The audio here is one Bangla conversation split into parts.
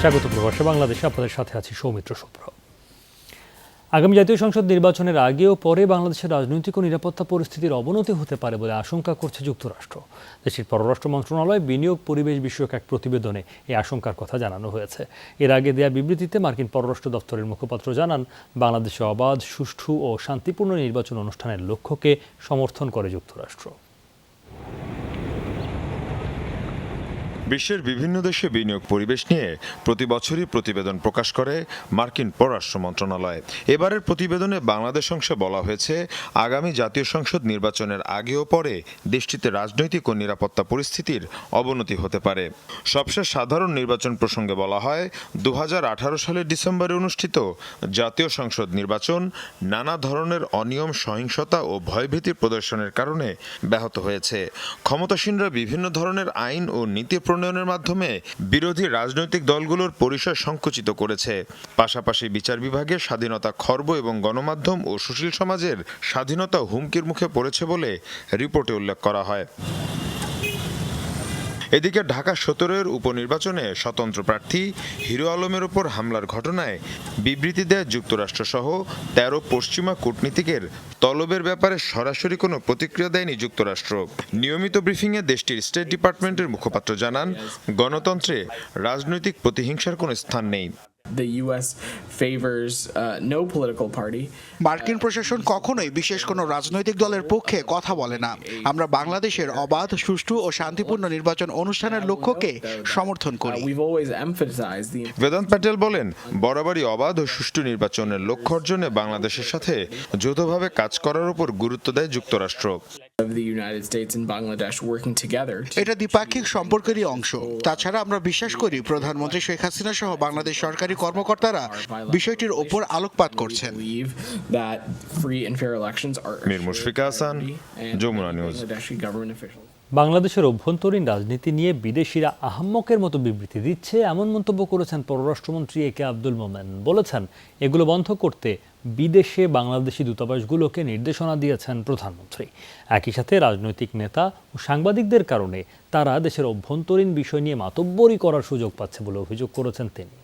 স্বাগত প্রবাসে বাংলাদেশে, আপনাদের সাথে আছি সৌমিত্র শুভ্র। আগামী জাতীয় সংসদ নির্বাচনের আগে ও পরে বাংলাদেশের রাজনৈতিক ও নিরাপত্তা পরিস্থিতির অবনতি হতে পারে বলে আশঙ্কা করছে যুক্তরাষ্ট্র। দেশটির পররাষ্ট্র মন্ত্রণালয় বিনিয়োগ পরিবেশ বিষয়ক এক প্রতিবেদনে এই আশঙ্কার কথা জানানো হয়েছে। এর আগে দেয়া বিবৃতিতে মার্কিন পররাষ্ট্র দপ্তরের মুখপাত্র জানান, বাংলাদেশে অবাধ, সুষ্ঠু ও শান্তিপূর্ণ নির্বাচন অনুষ্ঠানের লক্ষ্যকে সমর্থন করে যুক্তরাষ্ট্র। বিশ্বের বিভিন্ন দেশে বিনিয়োগ পরিবেশ নিয়ে প্রতি বছরই প্রতিবেদন প্রকাশ করে মার্কিন পররাষ্ট্র মন্ত্রণালয়। এবারের প্রতিবেদনে বাংলাদেশ অংশে বলা হয়েছে, আগামী জাতীয় সংসদ নির্বাচনের আগে ও পরে দেশটিতে রাজনৈতিক ও নিরাপত্তা পরিস্থিতির অবনতি হতে পারে। সবশেষ সাধারণ নির্বাচন প্রসঙ্গে বলা হয়, 2018 সালের ডিসেম্বরে অনুষ্ঠিত জাতীয় সংসদ নির্বাচন নানা ধরনের অনিয়ম, সহিংসতা ও ভয়ভীতি প্রদর্শনের কারণে ব্যাহত হয়েছে। ক্ষমতাসীনরা বিভিন্ন ধরনের আইন ও নীতি প্রণয়নের মাধ্যমে বিরোধী রাজনৈতিক দলগুলোর পরিসর সংকুচিত করেছে। পাশাপাশি বিচার বিভাগের স্বাধীনতা খর্ব এবং গণমাধ্যম ও সুশীল সমাজের স্বাধীনতা হুমকির মুখে পড়েছে বলে রিপোর্টে উল্লেখ করা হয়। এদিকে ঢাকা 17-এর উপনির্বাচনে স্বতন্ত্র প্রার্থী হিরো আলমের ওপর হামলার ঘটনায় বিবৃতি দেয় যুক্তরাষ্ট্রসহ 13 পশ্চিমা কূটনীতিকের তলবের ব্যাপারে সরাসরি কোনো প্রতিক্রিয়া দেয়নি যুক্তরাষ্ট্র। নিয়মিত ব্রিফিংয়ে দেশটির স্টেট ডিপার্টমেন্টের মুখপাত্র জানান, গণতন্ত্রে রাজনৈতিক প্রতিহিংসার কোনো স্থান নেই। The US favors no political party. মার্কিন প্রশাসন কখনোই বিশেষ কোনো রাজনৈতিক দলের পক্ষে কথা বলে না। আমরা বাংলাদেশের অবাধ, সুষ্ঠু ও শান্তিপূর্ণ নির্বাচন অনুষ্ঠানের লক্ষ্যকে সমর্থন করি। বেদান্ত প্যাটেল বলেন, বরাবরই অবাধ ও সুষ্ঠু নির্বাচনের লক্ষ্য অর্জনে বাংলাদেশের সাথে যৌথভাবে কাজ করার উপর গুরুত্ব দেয় যুক্তরাষ্ট্র। এটা দ্বিপাক্ষিক সম্পর্কেরই অংশ। তাছাড়া আমরা বিশ্বাস করি, প্রধানমন্ত্রী শেখ হাসিনা সহ বাংলাদেশ সরকারি কর্মকর্তারা বিষয়টির ওপর আলোকপাত করছেন। মীর মুশফিকা হাসান, যমুনা নিউজ। বাংলাদেশের অভ্যন্তরীণ রাজনীতি নিয়ে বিদেশিরা আহাম্মকের মতো বিবৃতি দিচ্ছে, এমন মন্তব্য করেছেন পররাষ্ট্রমন্ত্রী একে আব্দুল মোমেন। বলেছেন, এগুলো বন্ধ করতে বিদেশে বাংলাদেশি দূতাবাসগুলোকে নির্দেশনা দিয়েছেন প্রধানমন্ত্রী। একই সাথে রাজনৈতিক নেতা ও সাংবাদিকদের কারণে তারা দেশের অভ্যন্তরীণ বিষয় নিয়ে মাতব্বরি করার সুযোগ পাচ্ছে বলে অভিযোগ করেছেন তিনি।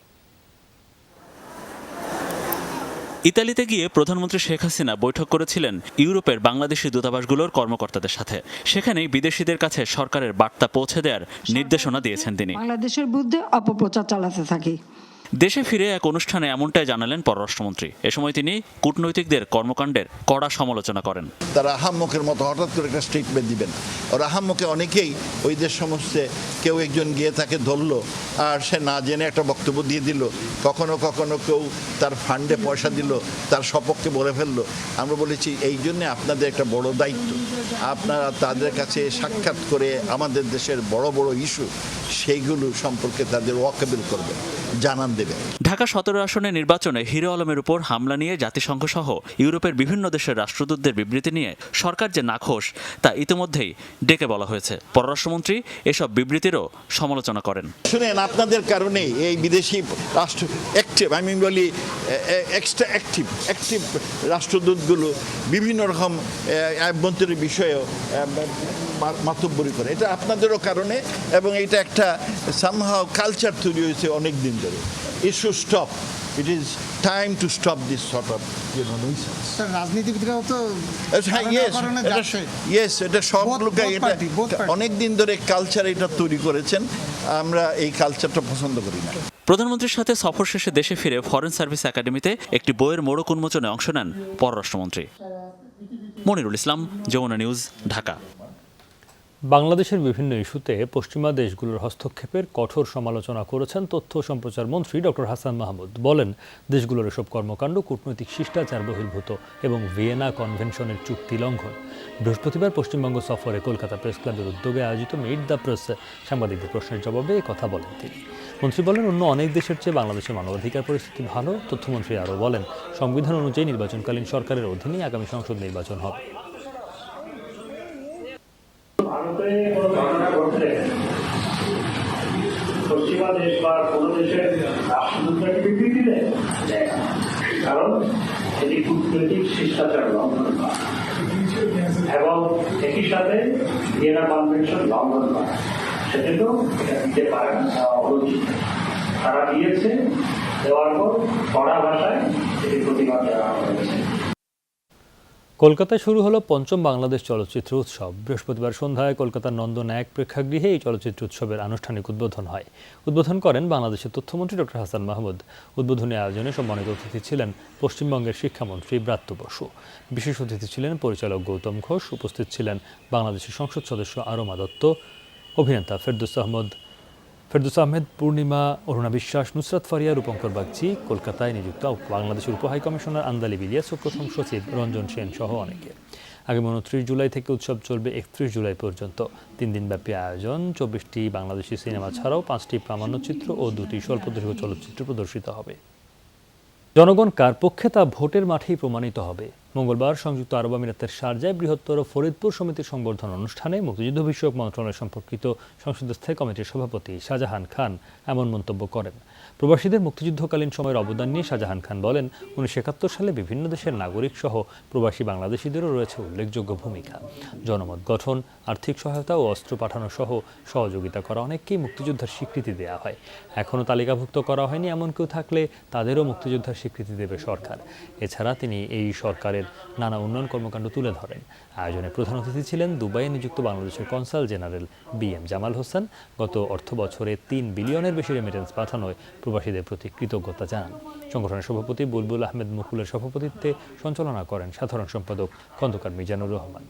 ইতালিতে গিয়ে প্রধানমন্ত্রী শেখ হাসিনা বৈঠক করেছিলেন ইউরোপের বাংলাদেশি দূতাবাসগুলোর কর্মকর্তাদের সাথে। সেখানেই বিদেশিদের কাছে সরকারের বার্তা পৌঁছে দেওয়ার নির্দেশনা দিয়েছেন তিনি। বাংলাদেশের বিরুদ্ধে অপপ্রচার চালাতে থাকি। দেশে ফিরে এক অনুষ্ঠানে এমনটাই জানালেন পররাষ্ট্রমন্ত্রী। এ সময় তিনি কূটনৈতিকদের কর্মকাণ্ডের কড়া সমালোচনা করেন। তারা আহাম্মকের মতো হঠাৎ করে একটা স্টেটমেন্ট দিবেন। ওর আহাম্মকে অনেকেই ওই দেশ সমস্যে কেউ একজন গিয়ে তাকে ধরলো আর সে না জেনে একটা বক্তব্য দিয়ে দিল। কখনো কখনো কেউ তার ফান্ডে পয়সা দিল, তার সপক্ষে বলে ফেললো। আমরা বলেছি, এই জন্যে আপনাদের একটা বড় দায়িত্ব, আপনারা তাদের কাছে সাক্ষাৎ করে আমাদের দেশের বড় বড় ইস্যু সেইগুলো সম্পর্কে তাদের ওয়াকেবল করবেন, জানান দেবে। ঢাকা 17 আসনের নির্বাচনে হিরো আলমের উপর হামলা নিয়ে জাতিসংঘ সহ ইউরোপের বিভিন্ন দেশের রাষ্ট্রদূতদের বিবৃতি নিয়ে সরকার যে নাখোশ তা ইতিমধ্যেই ডেকে বলা হয়েছে। পররাষ্ট্রমন্ত্রী এসব বিবৃতিরও সমালোচনা করেন। শুনেন, আপনাদের কারণে এই বিদেশি রাষ্ট্র অ্যাক্টিভ, আমি বলি এক্সট্রা অ্যাক্টিভ রাষ্ট্রদূতগুলো বিভিন্ন রকম আভ্যন্তরীণ বিষয়েও মাতব্বরি করে। এটা আপনাদেরও কারণে, এবং এটা একটা সামহাও কালচার তৈরি হয়েছে অনেক দিন ধরে। It should stop. It is time to stop this sort of, nuisance. রাজনীতিবিদরাও তো yes, এটা সব লোক অনেক দিন ধরে কালচার এটা তৈরি করেছেন। আমরা এই কালচারটা পছন্দ করি না। প্রধানমন্ত্রীর সাথে সফর শেষে দেশে ফিরে ফরেন সার্ভিস একাডেমিতে একটি বইয়ের মোড়ক উন্মোচনে অংশ নেন পররাষ্ট্রমন্ত্রী। মনিরুল ইসলাম, যমুনা নিউজ, ঢাকা। বাংলাদেশের বিভিন্ন ইস্যুতে পশ্চিমা দেশগুলোর হস্তক্ষেপের কঠোর সমালোচনা করেছেন তথ্য ও সম্প্রচার মন্ত্রী ডক্টর হাসান মাহমুদ। বলেন, দেশগুলোর এসব কর্মকাণ্ড কূটনৈতিক শিষ্টাচার বহির্ভূত এবং ভিয়েনা কনভেনশনের চুক্তি লঙ্ঘন। বৃহস্পতিবার পশ্চিমবঙ্গ সফরে কলকাতা প্রেস ক্লাবের উদ্যোগে আয়োজিত মিট দ্য প্রেস সাংবাদিকদের প্রশ্নের জবাবে কথা বলেন তিনি। মন্ত্রী বলেন, অন্য অনেক দেশের চেয়ে বাংলাদেশের মানবাধিকার পরিস্থিতি ভালো। তথ্যমন্ত্রী আরও বলেন, সংবিধান অনুযায়ী নির্বাচনকালীন সরকারের অধীনেই আগামী সংসদ নির্বাচন হবে। ভারতে কোনো ঘটনা ঘটলে পশ্চিমা দেশ বা কোনো দেশের রাষ্ট্রদূতকে বিবৃতি দেয়, কারণ এটি কূটনৈতিক শিষ্টাচার লঙ্ঘন করা এবং একই সাথে ভিয়েনা কনভেনশন লঙ্ঘন করা, সেজন্য এটা দিতে পারে না, অনুচিত। তারা দিয়েছে, দেওয়ার পর কড়া ভাষায় এটি প্রতিবাদ জানানো হয়েছে। কলকাতায় শুরু হলো পঞ্চম বাংলাদেশ চলচ্চিত্র উৎসব। বৃহস্পতিবার সন্ধ্যায় কলকাতার নন্দন এক প্রেক্ষাগৃহে এই চলচ্চিত্র উৎসবের আনুষ্ঠানিক উদ্বোধন হয়। উদ্বোধন করেন বাংলাদেশের তথ্যমন্ত্রী ডক্টর হাসান মাহমুদ। উদ্বোধনী আয়োজনে সম্মানিত অতিথি ছিলেন পশ্চিমবঙ্গের শিক্ষামন্ত্রী ব্রাত্য বসু। বিশেষ অতিথি ছিলেন পরিচালক গৌতম ঘোষ। উপস্থিত ছিলেন বাংলাদেশের সংসদ সদস্য আরমা দত্ত, অভিনেতা ফেরদৌস আহমেদ, পূর্ণিমা, অরুণা বিশ্বাস, নুসরাত ফারিয়া, রূপঙ্কর বাগচি, কলকাতায় নিযুক্ত বাংলাদেশের উপ-হাই কমিশনার আন্দালি বিলিয়াস ও প্রথম সচিব রঞ্জন সেন সহ অনেকে। আগামী 29 জুলাই থেকে উৎসব চলবে 31 জুলাই পর্যন্ত। 3 দিনব্যাপী আয়োজন 24টি বাংলাদেশি সিনেমা ছাড়াও 5টি প্রামাণ্যচিত্র ও 2টি স্বল্পদৈর্ঘ্য চলচ্চিত্র প্রদর্শিত হবে। জনগণ কার পক্ষে তা ভোটের মাঠেই প্রমাণিত হবে। মঙ্গলবার সংযুক্ত আরব আমিরাতের শারজায় বৃহত্তর ফরিদপুর সমিতির সংবর্ধনা অনুষ্ঠানে মুক্তিযুদ্ধ বিষয়ক মন্ত্রণালয় সম্পর্কিত সংসদ স্থায়ী কমিটির সভাপতি শাহজাহান খান এমন মন্তব্য করেন। প্রবাসীদের মুক্তিযুদ্ধকালীন সময়ের অবদান নিয়ে শাহজাহান খান বলেন, 1971 সালে বিভিন্ন দেশের নাগরিক সহ প্রবাসী বাংলাদেশিদেরও রয়েছে উল্লেখযোগ্য ভূমিকা। জনমত গঠন, আর্থিক সহায়তা ও অস্ত্র পাঠানো সহ সহযোগিতা করা অনেককেই মুক্তিযোদ্ধার স্বীকৃতি দেওয়া হয়। এখনও তালিকাভুক্ত করা হয়নি এমন কেউ থাকলে তাদেরও মুক্তিযোদ্ধার স্বীকৃতি দেবে সরকার। এছাড়া তিনি এই সরকারের নানা উন্নয়ন কর্মকাণ্ড তুলে ধরেন। আয়োজনে প্রধান অতিথি ছিলেন দুবাইয়ে নিযুক্ত বাংলাদেশের consul general BM Jamal Hossain. গত অর্থ বছরে 3 বিলিয়নের বেশি রেমিটেন্স পাঠানোয় প্রবাসীদের প্রতি কৃতজ্ঞতা জানান। সংগঠনের সভাপতি বুলবুল আহমেদ মুকুলের সভাপতিত্বে সঞ্চালনা করেন সাধারণ সম্পাদক খন্দকার মিজানুর রহমান।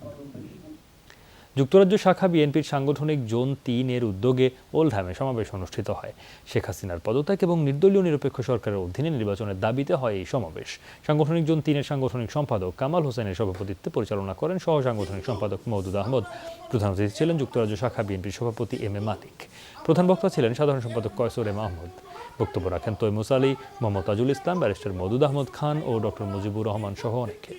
যুক্তরাজ্য শাখা বিএনপির সাংগঠনিক জোন 3 এর উদ্যোগে ওল্ডহ্যামে সমাবেশ অনুষ্ঠিত হয়। শেখ হাসিনার পদত্যাগ এবং নির্দলীয় নিরপেক্ষ সরকারের অধীনে নির্বাচনের দাবিতে হয় এই সমাবেশ। সাংগঠনিক জোন 3 এর সাংগঠনিক সম্পাদক কামাল হোসেনের সভাপতিত্বে পরিচালনা করেন সহ সাংগঠনিক সম্পাদক মওদুদ আহমদ। প্রধান অতিথি ছিলেন যুক্তরাজ্য শাখা বিএনপির সভাপতি M.A. মাতিক। প্রধান বক্তা ছিলেন সাধারণ সম্পাদক কয়সর M. আহমদ। বক্তব্য রাখেন তৈমুস আলী, মোহাম্মদ তাজুল ইসলাম, ব্যারিস্টার মওদুদ আহমদ খান ও ডক্টর মুজিবুর রহমান সহ অনেকে।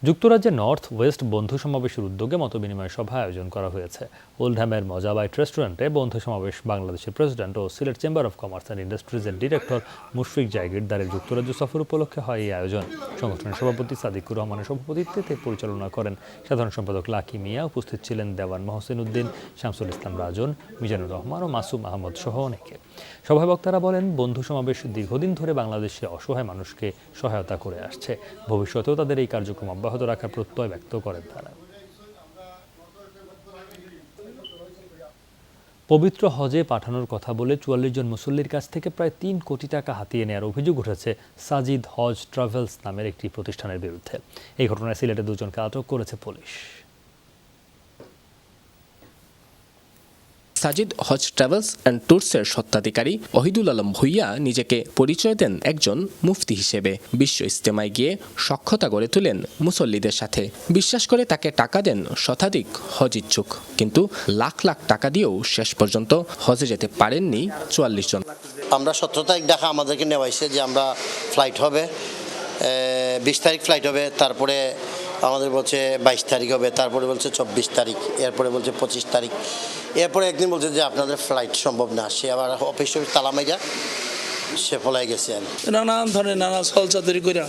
যুক্তরাজ্যের নর্থ ওয়েস্ট বন্ধু সমাবেশের উদ্যোগে মতবিনিময় সভা আয়োজন করা হয়েছে। ওল্ডহ্যামের মজাবাইট রেস্টুরেন্টে বন্ধু সমাবেশ বাংলাদেশের প্রেসিডেন্ট ও Sylhet chamber of commerce and ইন্ডাস্ট্রিজের ডিরেক্টর মুশফিক জায়গিরদারের যুক্তরাজ্য সফর উপলক্ষে হয় এই আয়োজন। সংগঠনের সভাপতি সাদিকুর রহমানের সভাপতিত্বে পরিচালনা করেন সাধারণ সম্পাদক লাকি মিয়া। উপস্থিত ছিলেন দেওয়ান মহসিন উদ্দিন, শামসুল ইসলাম রাজন, মিজানুর রহমান ও মাসুম আহমদ সহ অনেকে। সভায় বক্তারা বলেন, বন্ধু সমাবেশ দীর্ঘদিন ধরে বাংলাদেশে অসহায় মানুষকে সহায়তা করে আসছে। ভবিষ্যতেও তাদের এই কার্যক্রম অব্যাহত রাখার প্রত্যয় ব্যক্ত করেন তারা। পবিত্র হজে পাঠানোর কথা বলে 44 জন মুসল্লির কাছ থেকে প্রায় 3 কোটি টাকা হাতিয়ে নেওয়ার অভিযোগ উঠেছে সাজিদ হজ ট্রাভেলস নামের একটি প্রতিষ্ঠানের বিরুদ্ধে। এই ঘটনায় সিলেটে 2 জনকে আটক করেছে পুলিশ। সাজিদ হজ ট্রাভেলস অ্যান্ড ট্যুরসের স্বত্বাধিকারী ওহিদুল আলম ভুইয়া নিজেকে পরিচয় দেন একজন মুফতি হিসেবে। বিশ্ব ইজতেমায় গিয়ে সখ্যতা গড়ে তোলেন মুসল্লিদের সাথে। বিশ্বাস করে তাকে টাকা দেন শতাধিক হজ ইচ্ছুক, কিন্তু লাখ লাখ টাকা দিয়েও শেষ পর্যন্ত হজে যেতে পারেননি 44 জন। আমরা 17 তারিখ দেখা আমাদেরকে নেওয়াইছে যে আমরা ফ্লাইট হবে, 20 তারিখ ফ্লাইট হবে, তারপরে আমাদের বলছে 22 তারিখ হবে, তারপরে বলছে 24 তারিখ, এরপরে বলছে 25 তারিখ, এরপরে একদিন বলছে যে আপনাদের ফ্লাইট সম্ভব না। সে আবার অফিস তালা মাইরা সে পলাই গেছে। নানান ধরনের নানা ছলচাতুরি করে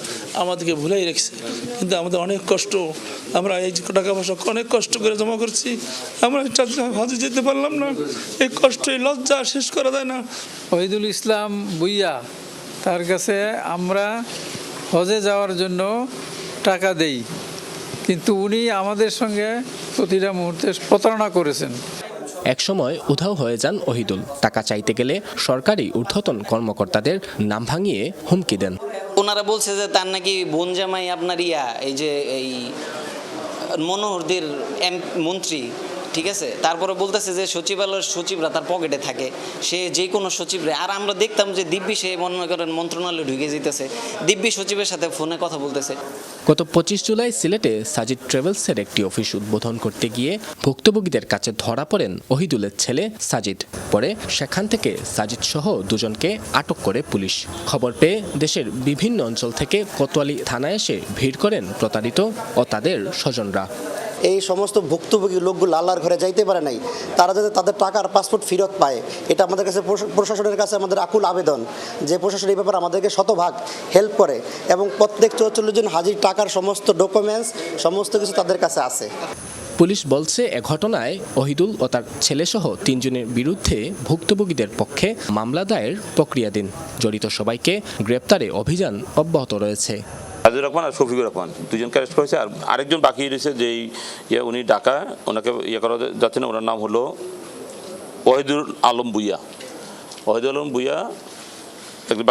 আমাদেরকে ভুলেই রেখেছে, কিন্তু আমাদের অনেক কষ্ট। আমরা এই টাকা পয়সা অনেক কষ্ট করে জমা করছি, আমরা হজে যেতে পারলাম না। এই কষ্ট, এই লজ্জা শেষ করা যায় না। ওহিদুল ইসলাম ভুইয়া, তার কাছে আমরা হজে যাওয়ার জন্য টাকা দেই, কিন্তু উনি আমাদের সঙ্গে প্রতিটা মুহূর্তে প্রতারণা করেছেন। একসময় উধাও হয়ে যান ওহিদুল। টাকা চাইতে গেলে সরকারি ঊর্ধ্বতন কর্মকর্তাদের নাম ভাঙিয়ে হুমকি দেন। ওনারা বলছে যে তার নাকি বোন জামাই আপনার এই যে এই মনোহরদের মন্ত্রী, ঠিক আছে। তারপরে বলতেছে যে সচিবালয়ের সচিবরা তার পকেটে থাকে, সে যে কোনো সচিবরা। আর আমরা দেখতাম যে দিব্যি সে মনে করেন মন্ত্রণালয়ে ঢুকে যেতেছে, দিব্যি সচিবের সাথে ফোনে কথা বলতেছে। গত 25 জুলাই সিলেটে সাজিদ ট্রাভেলসের একটি অফিস উদ্বোধন করতে গিয়ে ভুক্তভোগীদের কাছে ধরা পড়েন ওহিদুলের ছেলে সাজিদ। পরে সেখান থেকে সাজিদ সহ 2 জনকে আটক করে পুলিশ। খবর পেয়ে দেশের বিভিন্ন অঞ্চল থেকে কোতোয়ালি থানায় এসে ভিড় করেন প্রতারিত ও তাদের স্বজনরা। এই সমস্ত ভুক্তভোগী লোকগুলো আল্লাহর ঘরে যাইতে পারে নাই, তারা যাতে তাদের টাকার পাসপোর্ট ফেরত পায়, এটা আমাদের কাছে প্রশাসনের কাছে আমাদের আকুল আবেদন যে প্রশাসন এই ব্যাপারে আমাদেরকে শতভাগ হেল্প করে এবং প্রত্যেক 44 জন হাজির টাকার সমস্ত ডকুমেন্টস সমস্ত কিছু তাদের কাছে আছে। পুলিশ বলছে এ ঘটনায় ওহিদুল ও তার ছেলেসহ 3 জনের বিরুদ্ধে ভুক্তভোগীদের পক্ষে মামলা দায়ের প্রক্রিয়াধীন। জড়িত সবাইকে গ্রেপ্তারে অভিযান অব্যাহত রয়েছে। আজিজুর রহমান আর শফিকুর রহমান দুজনকে অ্যারেস্ট করেছে, আর আরেকজন বাকি রয়েছে যেই উনি ঢাকা, ওনাকে করা যাচ্ছে না, ওনার নাম হলো ওহিদুল আলম ভুইয়া। ওহিদুল আলম ভুইয়া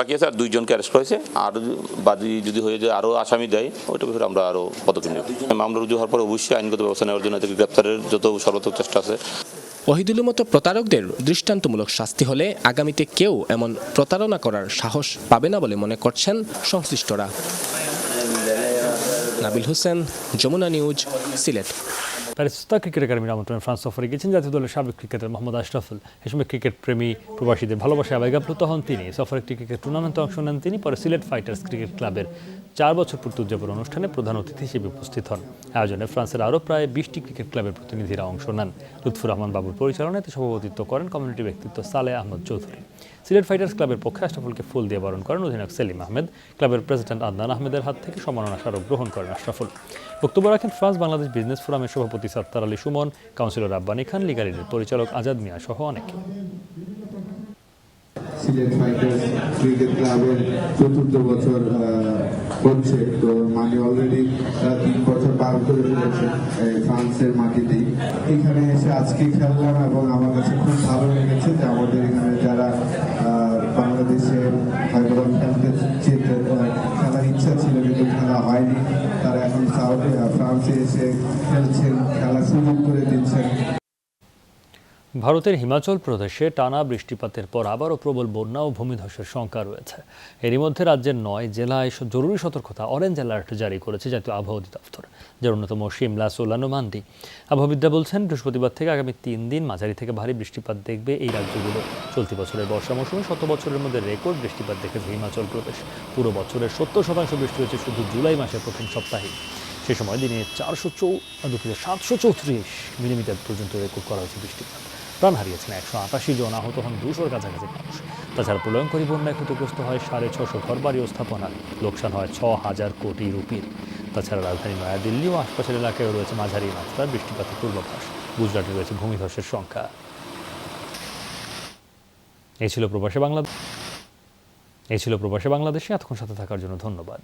বাকি আছে, আর 2 জনকে অ্যারেস্ট করেছে। আর বাদী যদি হয়ে যায় আরও আসামি দেয়, ওইটা বিষয়ে আমরা আরও পদক্ষেপ নেব। মামলা রুজু হওয়ার পর অবশ্যই আইনগত ব্যবস্থা নেওয়ার জন্য এদেরকে গ্রেপ্তারের যত সর্বাত্মক চেষ্টা আছে। ওহিদুলের মতো প্রতারকদের দৃষ্টান্তমূলক শাস্তি হলে আগামীতে কেউ এমন প্রতারণা করার সাহস পাবে না বলে মনে করছেন সংশ্লিষ্টরা। নাবিল হোসেন, যমুনা নিউজ, সিলেট। প্যারিসে ক্রিকেট একাডেমির আমন্ত্রণে ফ্রান্স সফরে গেছেন জাতীয় দলের সাবেক ক্রিকেটার মোহাম্মদ আশরাফুল। এ সময় ক্রিকেট প্রেমী প্রবাসীদের ভালোবাসায় আবেগাপ্লুত হন তিনি। সফরে একটি ক্রিকেট টুর্নামেন্টে অংশ নেন তিনি। পরে সিলেট ফাইটার্স ক্রিকেট ক্লাবের 4 বছর পূর্তি উদযাপন অনুষ্ঠানে প্রধান অতিথি হিসেবে উপস্থিত হন। আয়োজনে ফ্রান্সের আরও প্রায় 20টি ক্রিকেট ক্লাবের প্রতিনিধিরা অংশ নেন। লুৎফুর রহমান বাবুর পরিচালনায় সভাপতিত্ব করেন কমিউনিটি ব্যক্তিত্ব সালেহ আহমদ চৌধুরী। সিলেট ফাইটার্স ক্লাবের পক্ষে আশরাফুলকে ফুল দিয়ে বরণ করেন অধিনায়ক সেলিম আহমেদ। ক্লাবের প্রেসিডেন্ট আদনান আহমেদের হাত থেকে সম্মাননা স্মারক গ্রহণ করেন আশরাফুল। বক্তব্য রাখেন ফ্রান্স বাংলাদেশ বিজনেস ফোরামের সভাপতি সাত্তার আলী সুমন, কাউন্সিলর আব্বানী খান, লিগারিডের পরিচালক আজাদ মিয়া সহ অনেকে। সিলেট ফাইটার্স ক্রিকেট ক্লাবের 4th বছর হচ্ছে, তো মানে অলরেডি 3 বছর পার করে ফেলেছে ফ্রান্সের মাটিতেই। এখানে এসে আজকে খেললাম এবং আমার কাছে খুব ভালো লেগেছে যে আমাদের এখানে যারা বাংলাদেশে হয়তো খেলতে খেলার ইচ্ছা ছিল কিন্তু খেলা হয়নি, তারা এখন ফ্রান্সে এসে খেলছেন, খেলার সুযোগ করে দিচ্ছেন। ভারতের হিমাচল প্রদেশে টানা বৃষ্টিপাতের পর আবারও প্রবল বন্যা ও ভূমিধসের শঙ্কা রয়েছে। এরই মধ্যে রাজ্যের 9 জেলায় জরুরি সতর্কতা অরেঞ্জ অ্যালার্ট জারি করেছে জাতীয় আবহাওয়া অধিদপ্তর, যার অন্যতম শিমলা, সোলান ও মান্ডি। আবহাওয়াবিদরা বলছেন বৃহস্পতিবার থেকে আগামী 3 দিন মাঝারি থেকে ভারী বৃষ্টিপাত দেখবে এই রাজ্যগুলো। চলতি বছরের বর্ষা মৌসুমে 100 বছরের মধ্যে রেকর্ড বৃষ্টিপাত দেখেছে হিমাচল প্রদেশ। পুরো বছরের 70% বৃষ্টি হয়েছে শুধু জুলাই মাসের প্রথম সপ্তাহে। সে সময় দিনে 734 মিলিমিটার পর্যন্ত রেকর্ড করা হয়েছে বৃষ্টিপাত। প্রাণ হারিয়েছেন 188 জন, আহত হন 200-র কাছাকাছি মানুষ। তাছাড়া প্রলয়ঙ্করী বন্যায় ক্ষতিগ্রস্ত হয় 650 ঘরবাড়ি ও স্থাপনা, লোকসান হয় 6000 কোটি রুপির। তাছাড়া রাজধানী নয়াদিল্লি ও আশপাশের এলাকায় রয়েছে মাঝারি মাত্রার বৃষ্টিপাতের পূর্বাভাস। গুজরাটে রয়েছে ভূমিধসের সংখ্যা। এই ছিল প্রবাসী বাংলাদেশে। এতক্ষণ সাথে থাকার জন্য ধন্যবাদ।